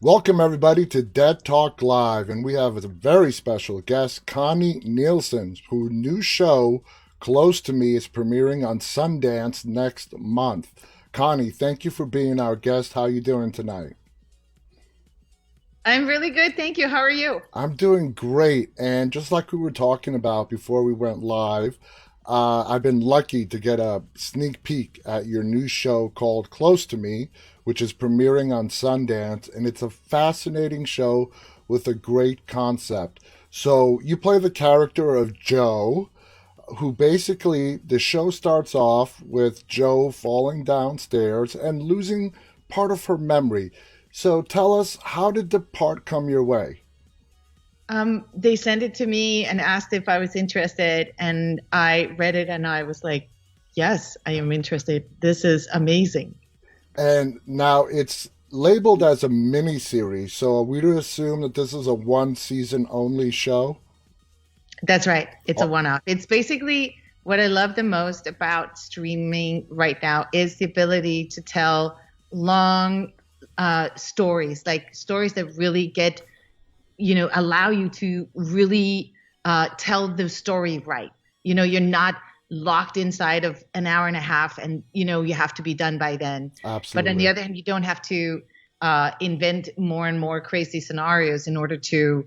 Welcome, everybody, to Dead Talk Live. And we have a very special guest, Connie Nielsen, whose new show, Close to Me, is premiering on Sundance next month. Connie, thank you for being our guest. How are you doing tonight? I'm really good, thank you. How are you? I'm doing great. And just like we were talking about before we went live, I've been lucky to get a sneak peek at your new show called Close to Me, which is premiering on Sundance. And it's a fascinating show with a great concept. So you play the character of Joe, who basically the show starts off with Joe falling downstairs and losing part of her memory. So tell us, how did the part come your way? They sent it to me and asked if I was interested, and I read it and I was like, yes, I am interested. This is amazing. And now it's labeled as a mini series, so are we to assume that this is a one season only show? That's right. It's a Oh, one-off. It's basically what I love the most about streaming right now is the ability to tell long stories, like stories that really get, allow you to really tell the story right. You're not locked inside of an hour and a half and, you have to be done by then. But on the absolutely. other hand, you don't have to invent more and more crazy scenarios in order to,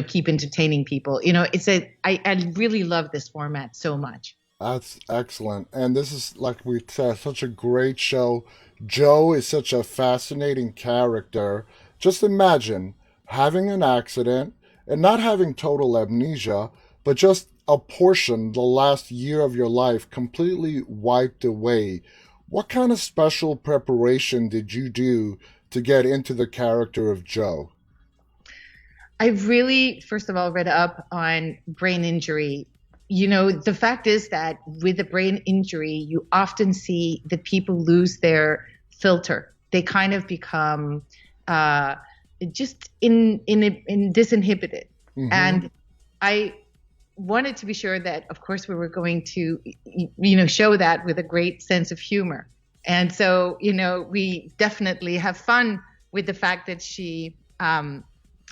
keep entertaining people. I really love this format so much. That's excellent. And this is, like we said, such a great show. Joe is such a fascinating character. Just imagine having an accident and not having total amnesia, but just a portion, the last year of your life, completely wiped away. What kind of special preparation did you do to get into the character of Joe? I really, first of all, read up on brain injury. The fact is that with a brain injury, you often see that people lose their filter. They kind of become just in disinhibited. Mm-hmm. And I wanted to be sure that, of course, we were going to, show that with a great sense of humor. And so, we definitely have fun with the fact that she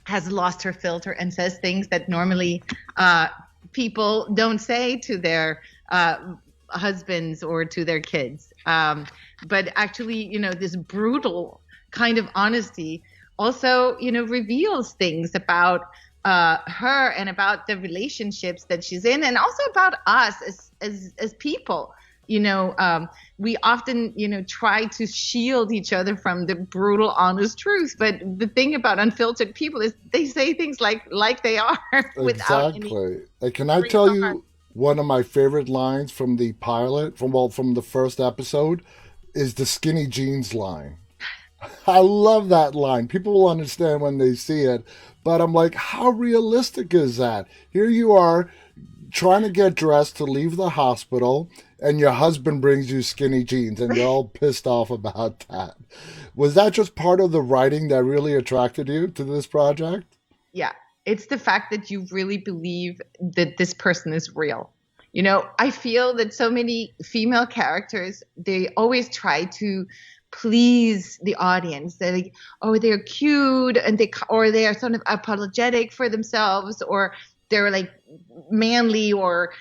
has lost her filter and says things that normally people don't say to their husbands or to their kids. But actually, this brutal kind of honesty also, reveals things about her and about the relationships that she's in, and also about us as people. We often, try to shield each other from the brutal, honest truth. But the thing about unfiltered people is they say things like they are without any Exactly. And can I tell regard. you one of my favorite lines from the pilot, from the first episode, is the skinny jeans line. I love that line. People will understand when they see it, but I'm like, how realistic is that? Here you are trying to get dressed to leave the hospital, and your husband brings you skinny jeans, and you're all pissed off about that. Was that just part of the writing that really attracted you to this project? Yeah, it's the fact that you really believe that this person is real. I feel that so many female characters, they always try to please the audience. They're like, oh, they're cute, and or they are sort of apologetic for themselves, or they're like manly, or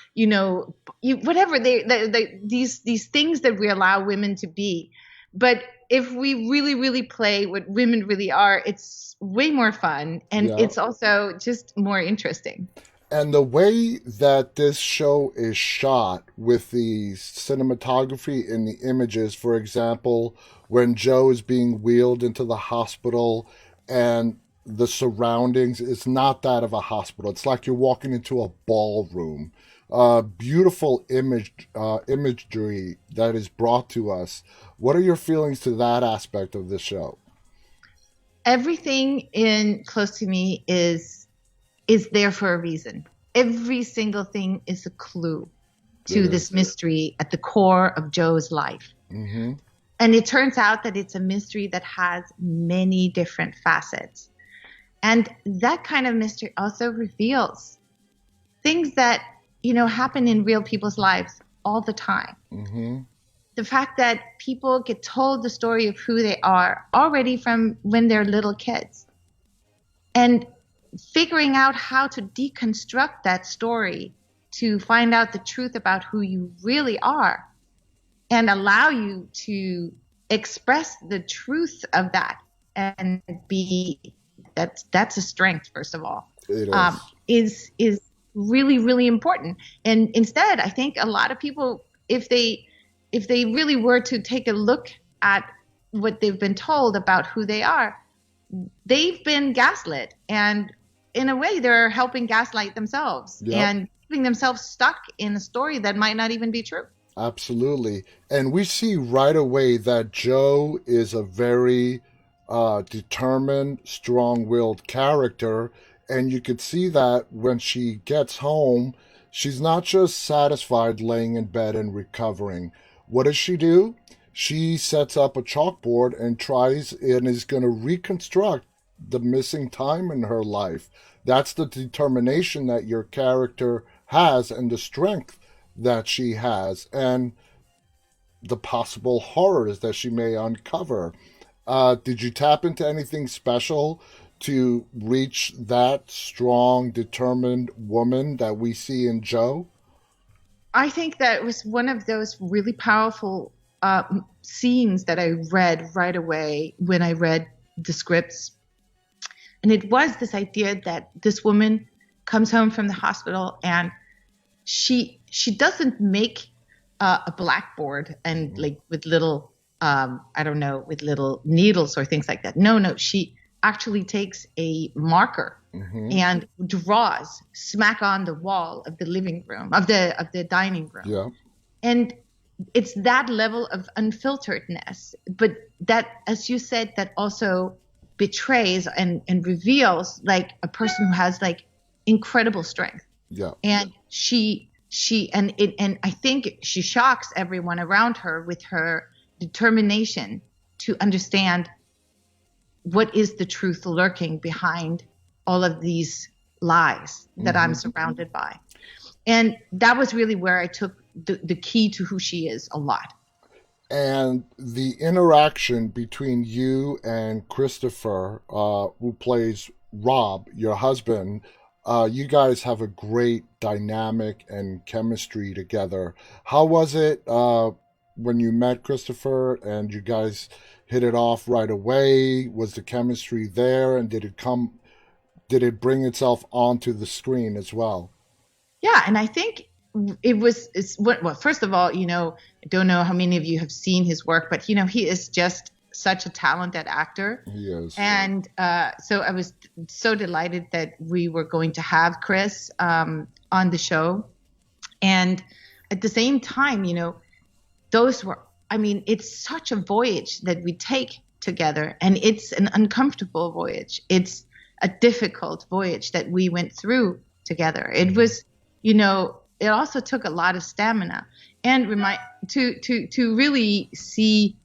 whatever these things that we allow women to be. But if we really, really play what women really are, it's way more fun, and Yeah. it's also just more interesting. And the way that this show is shot with the cinematography and the images, for example, when Joe is being wheeled into the hospital and the surroundings, it's not that of a hospital. It's like you're walking into a ballroom. Beautiful imagery that is brought to us. What are your feelings to that aspect of this show? Everything in Close to Me is there for a reason. Every single thing is a clue It to this is. mystery at the core of Joe's life. Mm-hmm. And it turns out that it's a mystery that has many different facets. And that kind of mystery also reveals things that, happen in real people's lives all the time. Mm-hmm. the fact that people get told the story of who they are already from when they're little kids. And figuring out how to deconstruct that story to find out the truth about who you really are and allow you to express the truth of that and be that's a strength, first of all. It Is really, really important. And instead, I think a lot of people, if they really were to take a look at what they've been told about who they are, they've been gaslit, and in a way they're helping gaslight themselves and keeping themselves stuck in a story that might not even be true. Absolutely. And we see right away that Jo is a very determined, strong-willed character. And you could see that when she gets home, she's not just satisfied laying in bed and recovering. What does she do? She sets up a chalkboard and tries and is going to reconstruct the missing time in her life. That's the determination that your character has and the strength that she has and the possible horrors that she may uncover. Did you tap into anything special to reach that strong, determined woman that we see in Jo? I think that was one of those really powerful scenes that I read right away when I read the scripts. And it was this idea that this woman comes home from the hospital and she doesn't make a blackboard and like with little, with little needles or things like that. No, she actually takes a marker and draws smack on the wall of the living room, of the dining room. Yeah. And it's that level of unfilteredness, but that, as you said, that also betrays and reveals like a person who has like incredible strength. Yeah. And and I think she shocks everyone around her with her determination to understand what is the truth lurking behind all of these lies that I'm surrounded by. And that was really where I took the key to who she is a lot. And the interaction between you and Christopher, who plays Rob, your husband, you guys have a great dynamic and chemistry together. How was it when you met Christopher and you guys hit it off right away? Was the chemistry there, and did it bring itself onto the screen as well? Yeah, and I think well, first of all, I don't know how many of you have seen his work, but he is just such a talented actor. He is. And so I was so delighted that we were going to have Chris on the show. And at the same time, it's such a voyage that we take together, and it's an uncomfortable voyage. It's a difficult voyage that we went through together. It was, it also took a lot of stamina and to really see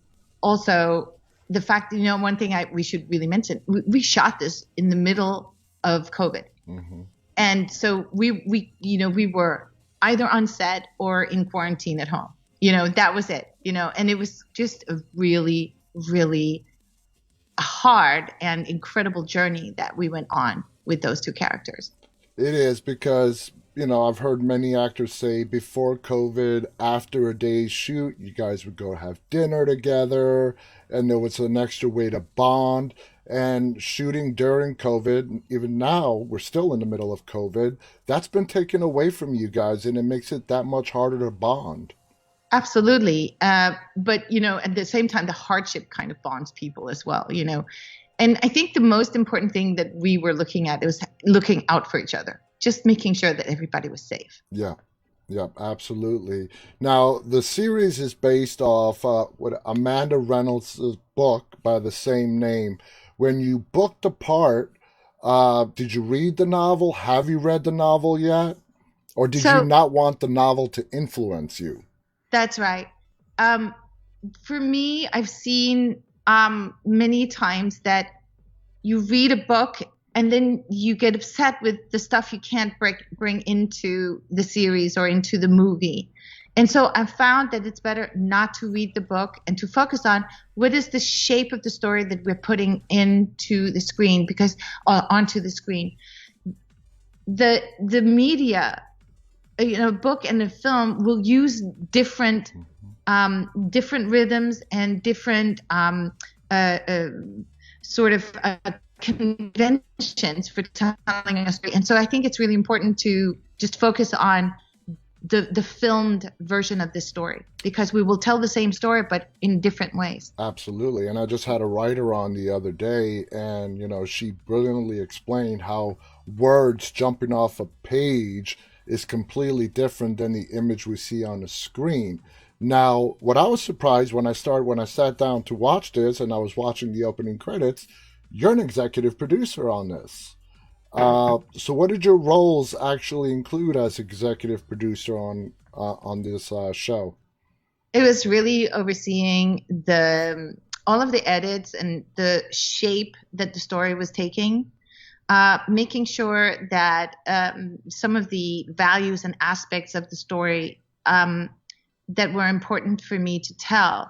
also the fact that, one thing we should really mention, we shot this in the middle of COVID. And so we were either on set or in quarantine at home. That was it, and it was just a really, really hard and incredible journey that we went on with those two characters. It is, because I've heard many actors say before COVID, after a day's shoot, you guys would go have dinner together, and there was an extra way to bond. And shooting during COVID, even now, we're still in the middle of COVID, that's been taken away from you guys, and it makes it that much harder to bond. Absolutely. But, at the same time, the hardship kind of bonds people as well, And I think the most important thing that we were looking at was looking out for each other. Just making sure that everybody was safe. Yeah, absolutely. Now, the series is based off Amanda Reynolds' book by the same name. When you booked the part, did you read the novel? Have you read the novel yet? Or did you not want the novel to influence you? That's right. For me, I've seen many times that you read a book and then you get upset with the stuff you can't bring into the series or into the movie. And so I found that it's better not to read the book and to focus on what is the shape of the story that we're putting into the screen, because onto the screen. The media, book and the film will use different rhythms and different sort of conventions for telling a story. And so I think it's really important to just focus on the filmed version of this story, because we will tell the same story but in different ways. Absolutely. And I just had a writer on the other day, and, she brilliantly explained how words jumping off a page is completely different than the image we see on the screen. Now, what I was surprised when I sat down to watch this and I was watching the opening credits, you're an executive producer on this. So what did your roles actually include as executive producer on this show? It was really overseeing the all of the edits and the shape that the story was taking, making sure that some of the values and aspects of the story that were important for me to tell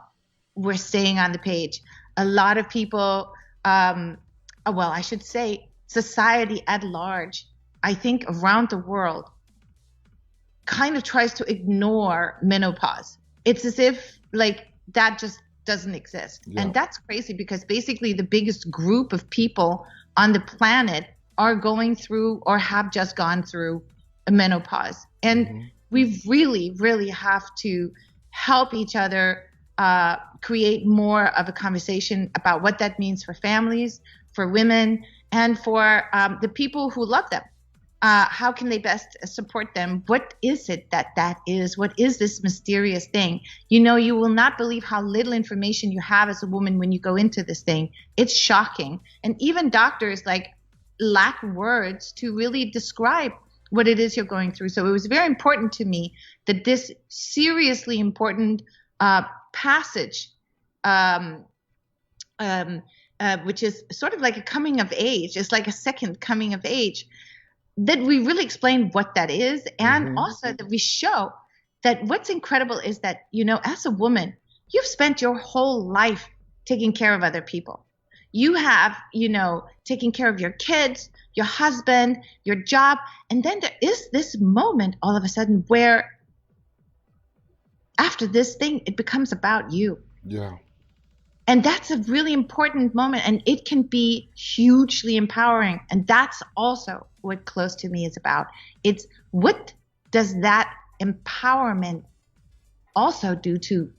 were staying on the page. A lot of people, well, I should say society at large, I think around the world, kind of tries to ignore menopause. It's as if like that just doesn't exist. Yeah. And that's crazy, because basically the biggest group of people on the planet are going through or have just gone through a menopause. And we really, really have to help each other create more of a conversation about what that means for families, for women, and for the people who love them. How can they best support them? What is it that is? What is this mysterious thing? You will not believe how little information you have as a woman when you go into this thing. It's shocking. And even doctors lack words to really describe what it is you're going through. So it was very important to me that this seriously important passage, which is sort of like a coming of age, it's like a second coming of age, that we really explain what that is, and also that we show that what's incredible is that, as a woman, you've spent your whole life taking care of other people. You have, taking care of your kids, your husband, your job, and then there is this moment all of a sudden where after this thing, it becomes about you. Yeah. And that's a really important moment, and it can be hugely empowering. And that's also what Close to Me is about. It's what does that empowerment also do to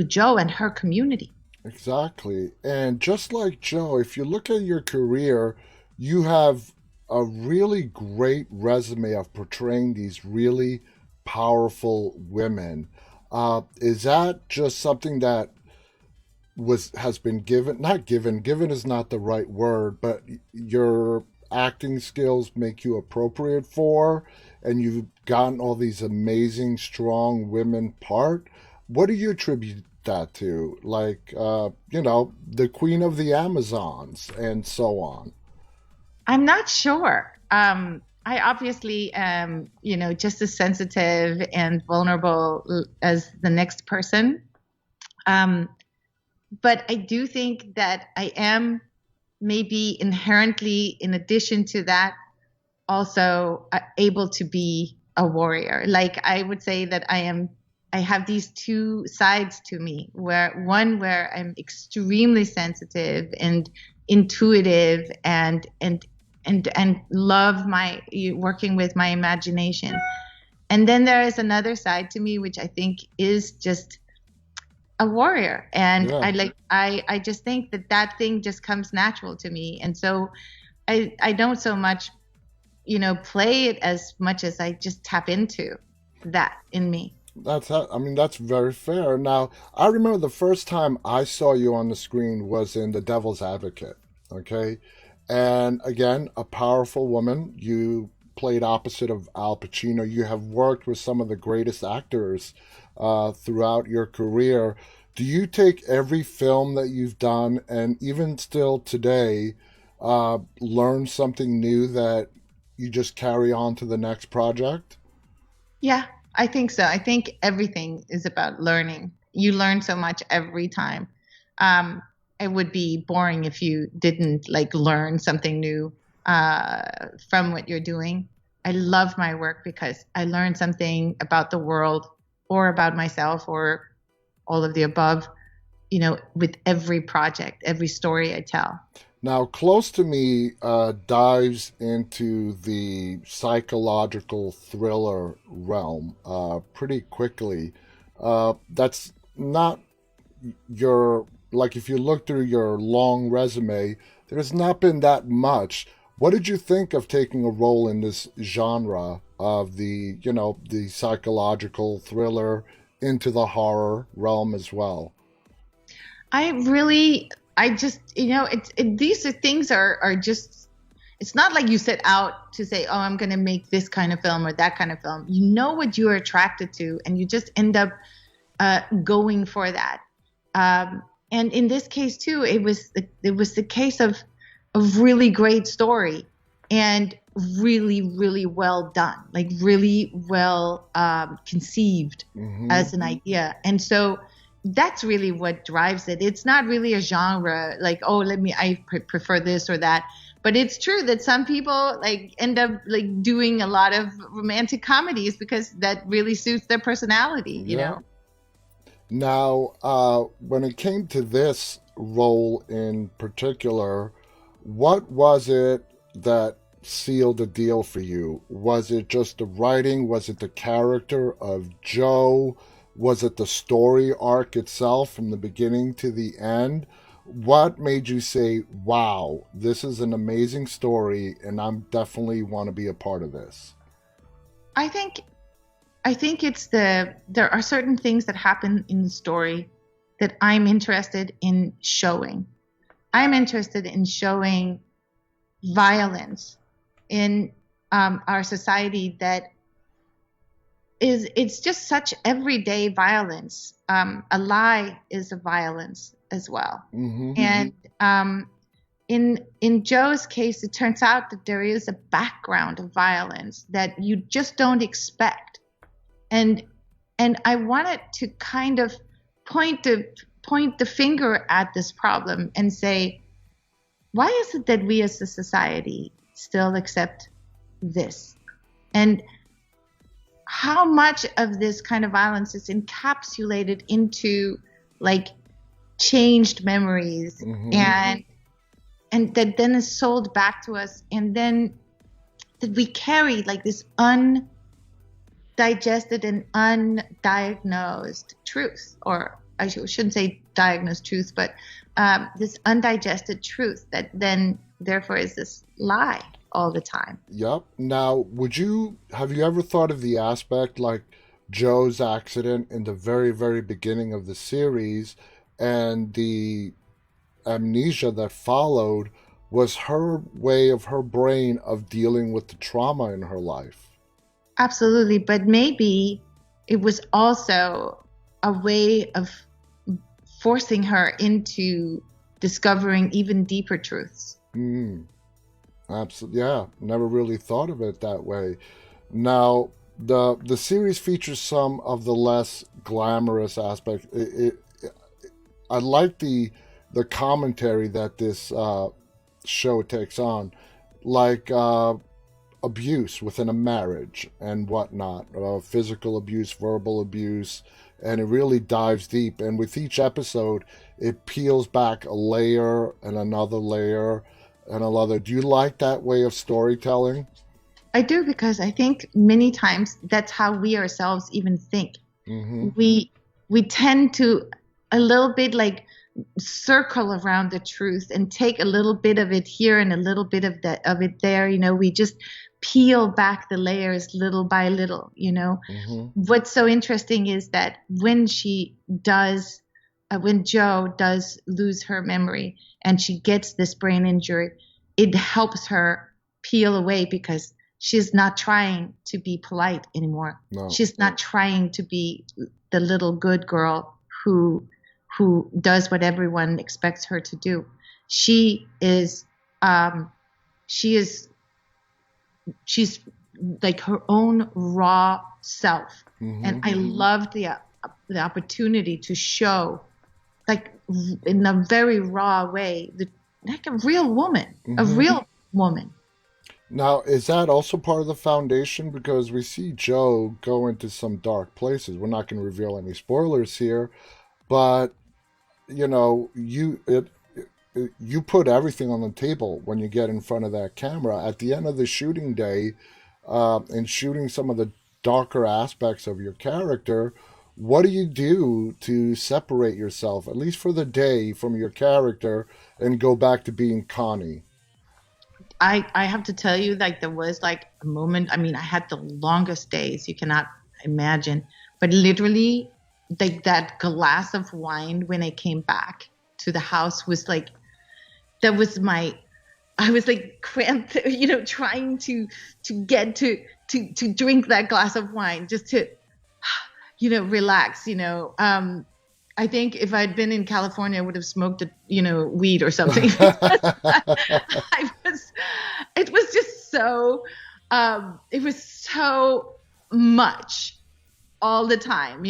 Jo and her community? Exactly. And just like Jo, if you look at your career, you have a really great resume of portraying these really powerful women. Is that just something that has been given is not the right word, but your acting skills make you appropriate for, and you've gotten all these amazing strong women what do you attribute that to? The queen of the Amazons and so on. I'm not sure. I obviously am, just as sensitive and vulnerable as the next person. But I do think that I am maybe inherently, in addition to that, also able to be a warrior. Like, I would say that I have these two sides to me, where I'm extremely sensitive and intuitive and love working with my imagination. And then there is another side to me, which I think is just a warrior. And yeah. I just think that thing just comes natural to me. And so I don't so much, play it as much as I just tap into that in me. That's very fair. Now, I remember the first time I saw you on the screen was in The Devil's Advocate. Okay. And again, a powerful woman. You played opposite of Al Pacino. You have worked with some of the greatest actors throughout your career. Do you take every film that you've done, and even still today, learn something new that you just carry on to the next project? Yeah, I think so. I think everything is about learning. You learn so much every time. Um, it would be boring if you didn't like learn something new uh, from what you're doing. I love my work because I learn something about the world or about myself or all of the above, with every project, every story I tell. Now, Close to Me dives into the psychological thriller realm pretty quickly. That's not your, like, if you look through your long resume, there's not been that much. What did you think of taking a role in this genre of the psychological thriller into the horror realm as well? I just, these are things are just, it's not like you set out to say, oh, I'm going to make this kind of film or that kind of film. You know what you are attracted to, and you just end up going for that. And in this case too, it was the case of a really great story and really, really well done, like really well conceived Mm-hmm. as an idea. And so that's really what drives it. It's not really a genre like, oh, I prefer this or that. But it's true that some people like end up like doing a lot of romantic comedies because that really suits their personality, you Yeah. know? Now, when it came to this role in particular, what was it that sealed the deal for you? Was it just the writing? Was it the character of Joe? Was it the story arc itself from the beginning to the end? What made you say, wow, this is an amazing story and I'm definitely want to be a part of this? I think I think there are certain things that happen in the story that I'm interested in showing. I'm interested in showing violence in our society that it's just such everyday violence. A lie is a violence as well. Mm-hmm. And in Joe's case, it turns out that there is a background of violence that you just don't expect. And I wanted to kind of point the point the finger at this problem and say, why is it that we as a society still accept this? And how much of this kind of violence is encapsulated into like changed memories Mm-hmm. and that then is sold back to us, and then that we carry like this undigested and undiagnosed truth, or I shouldn't say diagnosed truth, but this undigested truth that then therefore is this lie all the time. Yep. Now, have you ever thought of the aspect like Joe's accident in the very, very beginning of the series and the amnesia that followed was her way of her brain of dealing with the trauma in her life? Absolutely, but maybe it was also a way of forcing her into discovering even deeper truths. Hmm. Absolutely. Yeah. Never really thought of it that way. Now, the series features some of the less glamorous aspects. I like the commentary that this show takes on, like abuse within a marriage and whatnot, physical abuse, verbal abuse, and it really dives deep. And with each episode, it peels back a layer and another layer and another. Do you like that way of storytelling? I do, because I think many times that's how we ourselves even think. Mm-hmm. We tend to a little bit like circle around the truth and take a little bit of it here and a little bit of it there. We just peel back the layers little by little. Mm-hmm. What's so interesting is that when Joe does lose her memory and she gets this brain injury, it helps her peel away because she's not trying to be polite anymore. No. She's not trying to be the little good girl who does what everyone expects her to do. She is um, she is she's like her own raw self. And I loved the opportunity to show, like in a very raw way, like a real woman, a real woman. Now, is that also part of the foundation? Because we see Joe go into some dark places. We're not going to reveal any spoilers here, but you know, you put everything on the table when you get in front of that camera. At the end of the shooting day, and shooting some of the darker aspects of your character, what do you do to separate yourself, at least for the day, from your character and go back to being Connie? I have to tell you, like there was like a moment. I mean, I had the longest days you cannot imagine, but literally, like that glass of wine when I came back to the house was like, that was my, I was like cramped, trying to get to drink that glass of wine just to, relax. I think if I'd been in California, I would have smoked, weed or something. It was just so, it was so much all the time.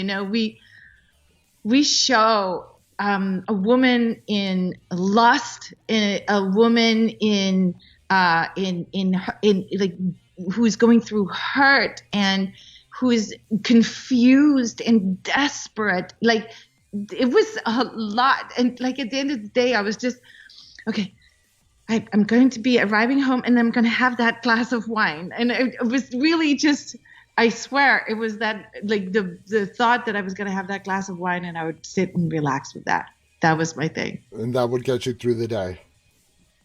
We show a woman in lust, a woman in like who's going through hurt and who is confused and desperate. Like it was a lot, and like at the end of the day, I was just okay. I'm going to be arriving home, and I'm going to have that glass of wine, and it was really just. I swear it was that, like the thought that I was going to have that glass of wine and I would sit and relax with that. That was my thing. And that would get you through the day.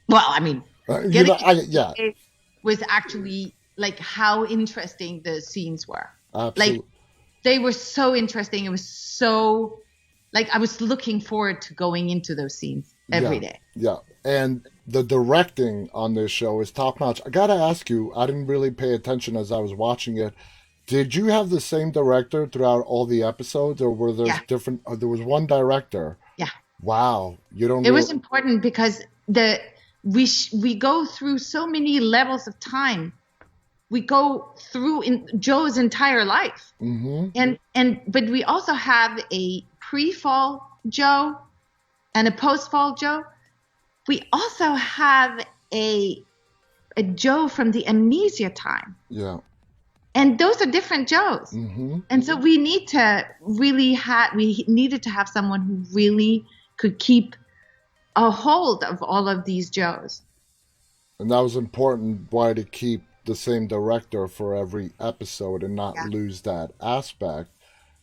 Well, I mean, yeah, was actually like how interesting the scenes were. absolutely. Like they were so interesting. It was so like I was looking forward to going into those scenes every day. Yeah. And the directing on this show is top notch. I got to ask you, I didn't really pay attention as I was watching it. Did you have the same director throughout all the episodes, or were there different? There was one director. Yeah. Wow. You don't. It was important because we go through so many levels of time. We go through in Joe's entire life, but we also have a pre-fall Joe and a post-fall Joe. We also have a Joe from the amnesia time. Yeah. And those are different Joes. And so we needed to have someone who really could keep a hold of all of these Joes. And that was important, why to keep the same director for every episode and not lose that aspect.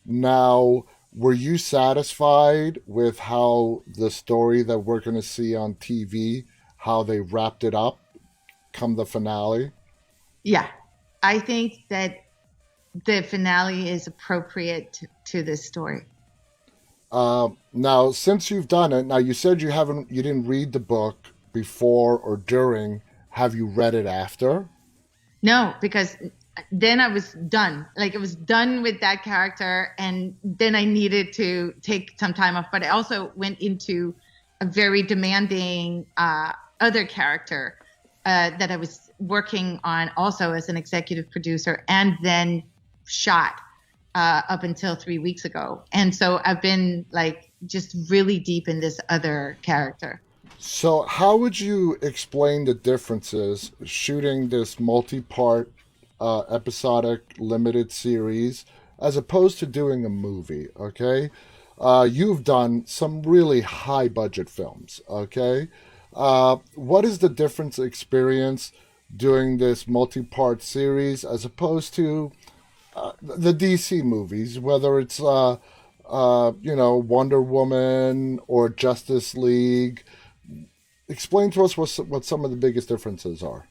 Now, were you satisfied with how the story that we're going to see on TV, how they wrapped it up come the finale? Yeah. I think that the finale is appropriate to this story. Now, since you've done it, now you said you didn't read the book before or during. Have you read it after? No, because then I was done. Like I was done with that character, and then I needed to take some time off. But I also went into a very demanding other character that I was working on also as an executive producer, and then shot up until 3 weeks ago. And so I've been like just really deep in this other character. So how would you explain the differences shooting this multi-part episodic limited series as opposed to doing a movie? Okay, you've done some really high budget films. Okay, what is the difference experience doing this multi-part series as opposed to the DC movies, whether it's Wonder Woman or Justice League? Explain to us what some of the biggest differences are.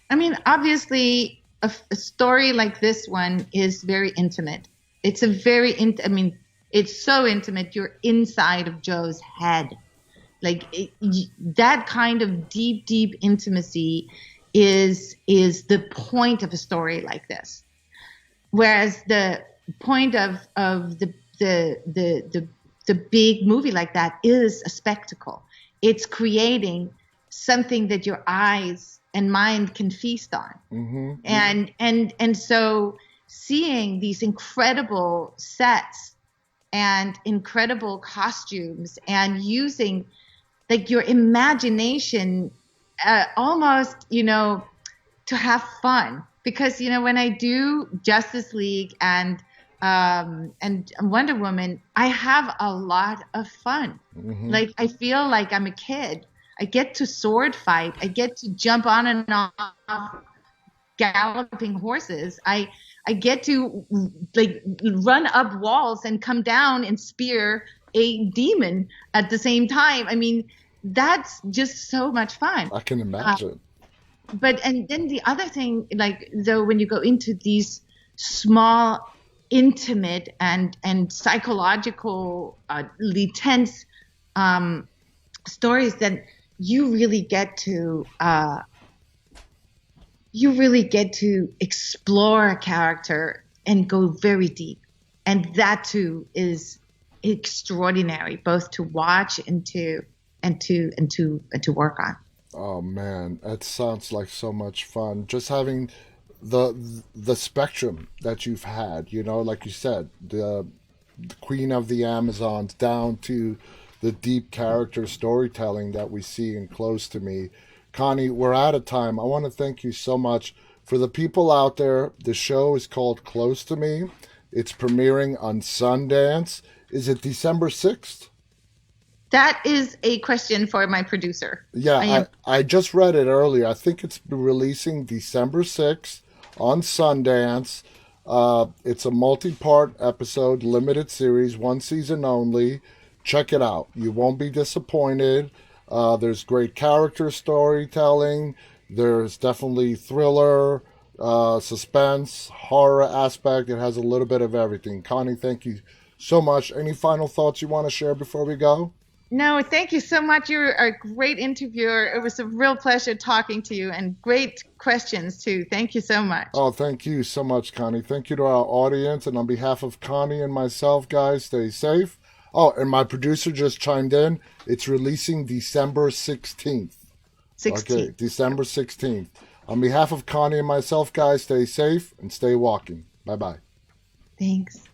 I mean, obviously, a story like this one is very intimate. It's it's so intimate. You're inside of Joe's head. Like that kind of deep, deep intimacy is the point of a story like this. Whereas the point of the big movie like that is a spectacle. It's creating something that your eyes and mind can feast on. Mm-hmm. And so seeing these incredible sets and incredible costumes and using like your imagination almost, to have fun. Because, when I do Justice League and Wonder Woman, I have a lot of fun. Mm-hmm. Like, I feel like I'm a kid. I get to sword fight. I get to jump on and off galloping horses. I get to like run up walls and come down and spear a demon at the same time. I mean, that's just so much fun. I can imagine. And then the other thing, like, though, when you go into these small, intimate and psychological, tense stories, that you really get to explore a character and go very deep, and that too is extraordinary, both to watch and to work on. Oh man, that sounds like so much fun. Just having the spectrum that you've had, like you said, the Queen of the Amazons down to the deep character storytelling that we see in Close to Me. Connie, we're out of time. I want to thank you so much. For the people out there, the show is called Close to Me. It's premiering on Sundance. Is it December 6th? That is a question for my producer. Yeah, I just read it earlier. I think it's releasing December 6th on Sundance. It's a multi-part episode, limited series, one season only. Check it out. You won't be disappointed. There's great character storytelling. There's definitely thriller, suspense, horror aspect. It has a little bit of everything. Connie, thank you so much. Any final thoughts you want to share before we go? No, thank you so much. You're a great interviewer. It was a real pleasure talking to you, and great questions too. Thank you so much. Oh, thank you so much, Connie. Thank you to our audience. And on behalf of Connie and myself, guys, stay safe. Oh, and my producer just chimed in. It's releasing December 16th. 16th. Okay, December 16th. On behalf of Connie and myself, guys, stay safe and stay walking. Bye-bye. Thanks.